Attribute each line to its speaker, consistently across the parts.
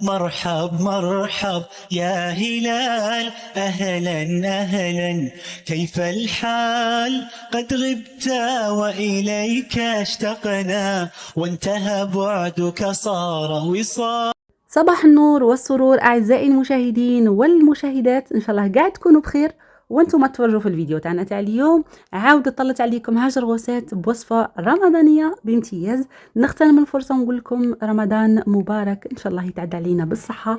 Speaker 1: مرحب مرحب يا هلال، أهلا أهلا، كيف الحال؟ قد غبت وإليك اشتقنا، وانتهى بعدك صار وصال.
Speaker 2: صباح النور والسرور أعزائي المشاهدين والمشاهدات، إن شاء الله قاعد تكونوا بخير وانتم تفرجوا في الفيديو تاعنا تاع اليوم. عاود طلت عليكم هاجر غوسات بوصفة رمضانية بامتياز. نغتنم الفرصة ونقول لكم رمضان مبارك، إن شاء الله يتعدى علينا بالصحة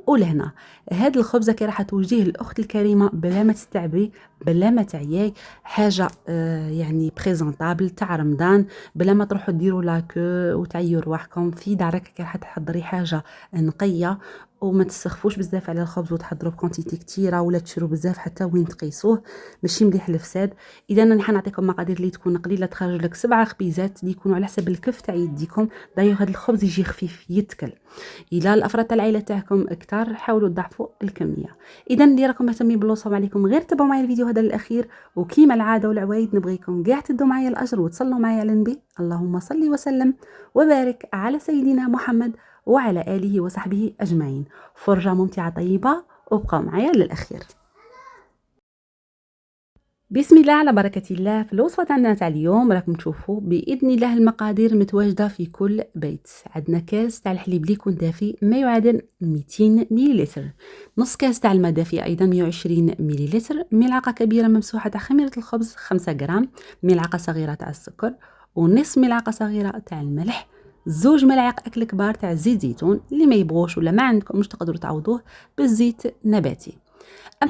Speaker 2: والهنا. هاد الخبزة كي راح توجيه الأخت الكريمة بلا ما تستعبي بلا ما تعياي، حاجة يعني بريزونطابل تاع رمضان، بلا ما تروحوا ديروا لاكو وتعيوا رواحكم في دارك. كي راح تحضري حاجة نقيه وما تسخفوش بزاف على الخبز وتحضروا بكونتيتي كتيره ولا تشرو بزاف حتى وين تقيسوه، ماشي مليح الفساد. اذا انا حنعطيكم مقادير اللي تكون قليله، تخرج لك 7 خبيزات اللي يكونوا على حسب الكف تاع يديكم. دايوغ هذا الخبز يجي خفيف يتكل. الى الافراد تاع العائله تاعكم كتار حاولوا تضاعفوا الكميه. اذا اللي راكم مهتمين بالوصفه عليكم غير تبعوا معايا الفيديو هذا للاخير، وكيما العاده والعوايد نبغيكم كاع تدوا معايا الاجر وتصلوا معايا على النبي. اللهم صل وسلم وبارك على سيدنا محمد وعلى آله وصحبه أجمعين. فرجة ممتعة طيبة وابقوا معايا للأخير. بسم الله على بركة الله. في الوصفة تاعنا تاع اليوم راكم تشوفوا بإذن الله المقادير متواجدة في كل بيت. عندنا كاس تاع الحليب اللي يكون دافي ما يعادل 200 مليلتر، نص كاس تاع الماء دافي أيضا 120 مليلتر، ملعقة كبيرة ممسوحة تاع خميرة الخبز 5 غرام، ملعقة صغيرة تاع السكر، ونصف ملعقة صغيرة تاع الملح، 2 ملاعق اكل كبار تاع زيت زيتون. اللي ما يبغوش ولا ما عندكمش تقدروا تعوضوه بالزيت نباتي.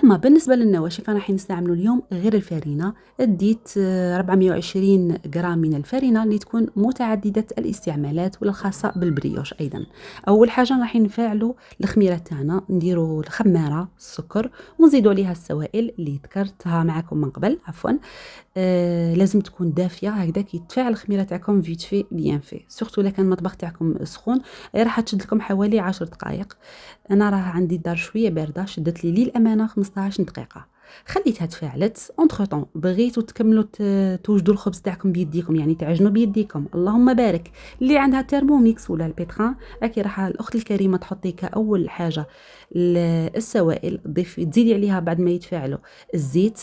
Speaker 2: اما بالنسبه للنواشف راح نستعملوا اليوم غير الفارينه. اديت 420 غرام من الفارينه اللي تكون متعدده الاستعمالات ولا خاصه بالبريوش ايضا. اول حاجه راح نفعلوا الخميره تاعنا، نديروا الخماره السكر ونزيدوا عليها السوائل اللي ذكرتها معكم من قبل عفوا. لازم تكون دافيه هكذا كي تفاعل الخميره تاعكم فيت في بيان في، سورتو الا كان المطبخ تاعكم سخون راح تشد لكم حوالي 10 دقائق. انا راه عندي الدار شويه بارده، شدت لي للامانه 15 دقيقه. خليتها تفاعلت. اونتر طون بغيتوا تكملوا توجدوا الخبز تاعكم بيديكم، يعني تعجنوا بيديكم، اللهم بارك. اللي عندها تيرموميكس ولا البيتران اكي راح الاخت الكريمه تحطي كاول حاجه السوائل، تزيدي عليها بعد ما يتفاعلوا الزيت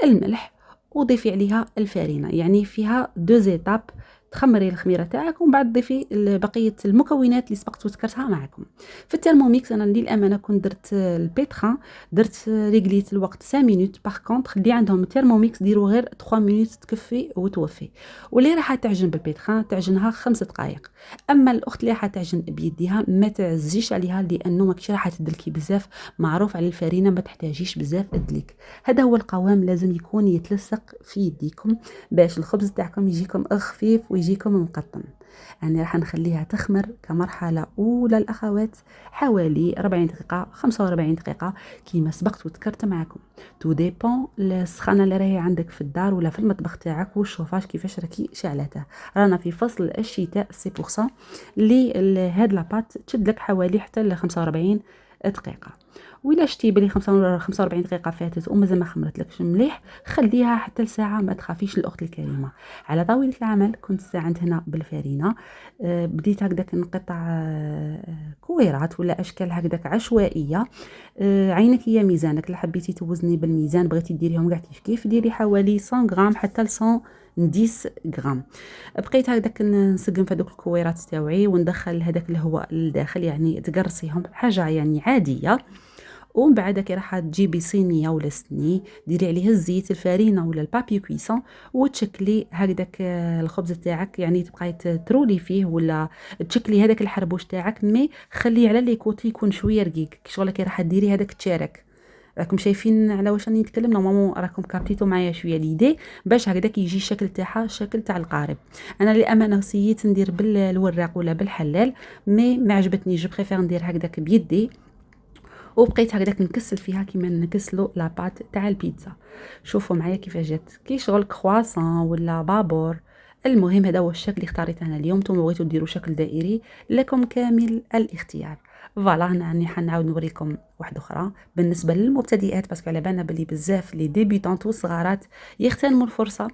Speaker 2: الملح، وضيفي عليها الفارينه، يعني فيها 2 زيتاب. تخمري الخميره تاعك ومن بعد ضيفي بقيه المكونات اللي سبقت وذكرتها معكم. في الترموميكس انا للامانه كنت درت البيتران، درت ريغليت الوقت 5 مينوت. باغ كونطخ اللي عندهم الترموميكس ديروا غير 3 مينوت تكفي وتوفي. واللي راح تعجن بالبيتران تعجنها 5 دقائق. اما الاخت اللي راح تعجن بيديها ما تعزيش عليها لانه ماكش راح تدلكي بزاف، معروف على الفرينه ما تحتاجيش بزاف تدلك. هذا هو القوام، لازم يكون يتلصق في يديكم باش الخبز تاعكم يجيكم خفيف ويجيكم مقطن. يعني راح نخليها تخمر كمرحله اولى الاخوات حوالي 40 دقيقه 45 دقيقه كيما سبقت وذكرت معكم. تو ديبون السخانه اللي راهي عندك في الدار ولا في المطبخ تاعك والشوفاج كيفاش راكي شعلته. رانا في فصل الشتاء سي بور سا اللي هاد لاباط تشد لك حوالي حتى ل 45 دقيقه. وإلا شتي بلي 45 دقيقة فاتت ومازال ما خمرتلكش مليح، خليها حتى لساعة، ما تخافيش الأخت الكريمة. على طاولة العمل كنت استعنت هنا بالفارينة. بديت هكذاك نقطع كويرات ولا أشكال هكذاك عشوائية. عينك هي ميزانك، لا حبيتي توزني بالميزان بغيتي ديريهم كاع كيف كيف ديري حوالي 100 غرام حتى ل 110 غرام. بقيت هكذاك نسقم في هذوك الكويرات تاوعي وندخل هذاك الهواء للداخل، يعني تقرصيهم حاجة يعني عادية. ومن بعد كي راح تجيبي صينيه ولا سني ديري عليها الزيت الفارينه ولا البابي كويسون وتشكلي هكذاك الخبز تاعك، يعني تبقاي ترولي فيه ولا تشكلي هذاك الحربوش تاعك، مي خليه على لي كوتي يكون شويه رقيق شغل كي راح ديري هذاك التشارك. راكم شايفين على واش راني نتكلم؟ نورمالمون راكم كابتيتو معايا شويه ليدي باش هكذاك يجي الشكل تاعها شكل تاع القارب. انا للامانه سييت ندير بالوراق ولا بالحلال، مي ما عجبتني، جو بريفير ندير هكذاك بيدي. وبقيت هكذاك نكسل فيها كيما نكسلو لاباط تاع البيتزا. شوفوا معايا كيفاش جات كي شغل كرواسون ولا بابور. المهم هذا هو الشكل اللي اختاريته انا اليوم. نتوما بغيتو ديروا شكل دائري، لكم كامل الاختيار. فوالا هنا راني حنعاود نوريكم واحده اخرى بالنسبه للمبتدئات، باسكو على بالنا بلي بزاف لي ديبيتونط والصغارات يغتنموا الفرصه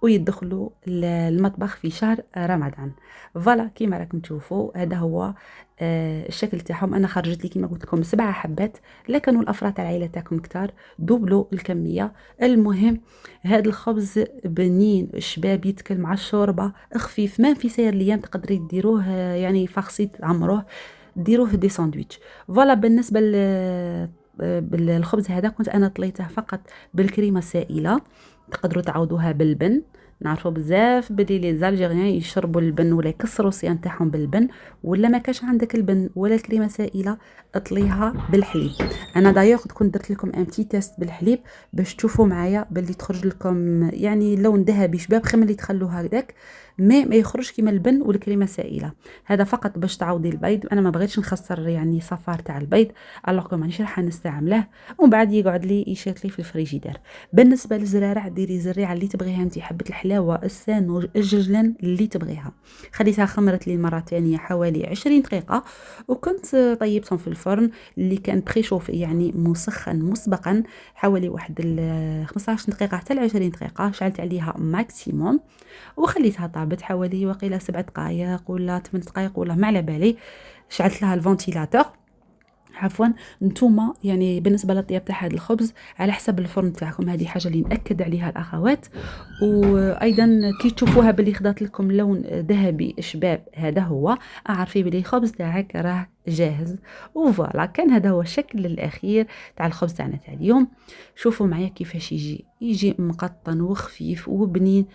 Speaker 2: ويدخلوا المطبخ في شهر رمضان. فوالا كيما راكم تشوفوا هذا هو الشكل تاعهم. انا خرجت لي كيما قلت لكم 7 حبات، لكن الافراد تاع العائله تاعكم كتار دوبلوا الكميه. المهم هذا الخبز بنين شباب يتكل مع الشوربه خفيف، ما في ساير الايام تقدري ديروه يعني فخصيت عمروه ديروه دي ساندويتش. فوالا بالنسبه بالخبز هذا كنت انا طليته فقط بالكريمه السائله، تقدروا تعوضوها بالبن. نعرفوا بزاف بلي لي زالجيريان يشربوا البن ولا يكسروا الصيان تاعهم بالبن، ولا ما كاش عندك البن ولا الكريمه سائله اطليها بالحليب. انا دايوغ كنت درت لكم ان بتي تيست بالحليب باش تشوفوا معايا باللي تخرج لكم يعني لون ذهبي شباب، خير ملي تخلوها هكذاك ما يخرج كيما البن والكريمه السائله. هذا فقط باش تعوضي البيض. انا ما بغيتش نخسر يعني صفار تاع البيض، الوغ مانيش راح نستعمله ومن بعد يقعد لي يشيط لي في الفريجيدير. بالنسبه للزرارع ديري زريعه اللي تبغيها انت، حبه الحلاوه السانوج الججلان اللي تبغيها. خليتها خمرت لي مره ثانيه حوالي 20 دقيقه، وكنت طيبتهم في الفرن اللي كان بريشوف يعني مسخن مسبقا حوالي واحد 15 دقيقه حتى ل 20 دقيقه. شعلت عليها ماكسيموم وخليتها طابت حوالي وقيله 7 دقائق ولا 8 دقائق ولا ما على بالي. شعلت لها الفونتيلاتور. عفوا نتوما يعني بالنسبه للطياب تاع هذا الخبز على حسب الفرن تاعكم، هذه حاجه اللي ناكد عليها الاخوات. وايضا كي تشوفوها باللي خدات لكم لون ذهبي شباب هذا هو اعرفي بلي الخبز تاعك راه جاهز. وفوالا كان هذا هو الشكل الاخير تاع الخبز تاعنا تاع اليوم. شوفوا معايا كيفاش يجي مقطن وخفيف وبنين.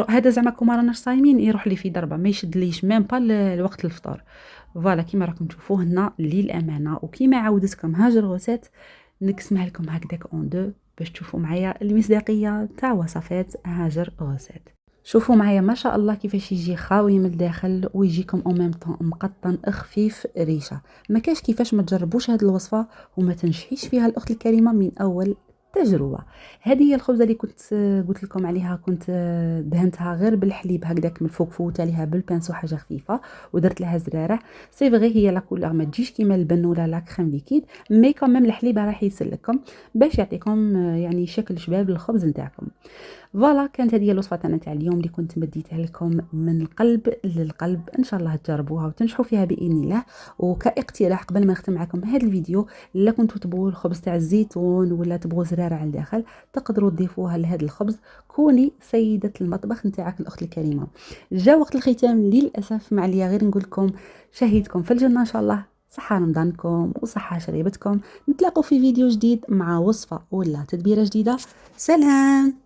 Speaker 2: هذا زعما كوما راناش صايمين يروح لي في ضربه، ما يشدليش ميم با الوقت الفطور. فوالا كيما راكم تشوفوه هنا للامانه، وكيما عودتكم هاجر غوسات نقسمها لكم هكذاك اون دو باش تشوفوا معايا المصداقيه تاع وصفات هاجر غوسات. شوفوا معايا ما شاء الله كيفاش يجي خاوي من الداخل ويجيكم او ميم طون مقطن خفيف ريشه. ما كاش كيفاش ما تجربوش هذه الوصفه وما تنجحيش فيها الاخت الكريمه من اول تجربه. هذه هي الخبزه اللي كنت قلت لكم عليها، كنت دهنتها غير بالحليب هكذاك من الفوق، فوت عليها بالبانسو حاجه خفيفه ودرت لها زرارع. سي فغي هي لا كولور ما تجيش كيما البن ولا لا كريم ليكيد، مي كوميم الحليب راح يسلكم باش يعطيكم يعني شكل شباب للخبز نتاعكم. فوالا كانت هذه الوصفه تاعنا تاع اليوم اللي كنت مديتها لكم من القلب للقلب. ان شاء الله تجربوها وتنجحوا فيها باذن الله. وكاقتراح قبل ما نختم معكم هذا الفيديو، لا كنتوا تبغوا الخبز تاع الزيتون ولا تبغوا زرارع على الداخل تقدروا تضيفوها لهذا الخبز. كوني سيده المطبخ نتاعك الاخت الكريمه. جا وقت الختام للاسف، مع ليا غير نقول لكم شهيدكم في الجنه ان شاء الله. صحة رمضانكم وصحة شريبتكم. نتلاقوا في فيديو جديد مع وصفة ولا تدبيرة جديدة. سلام.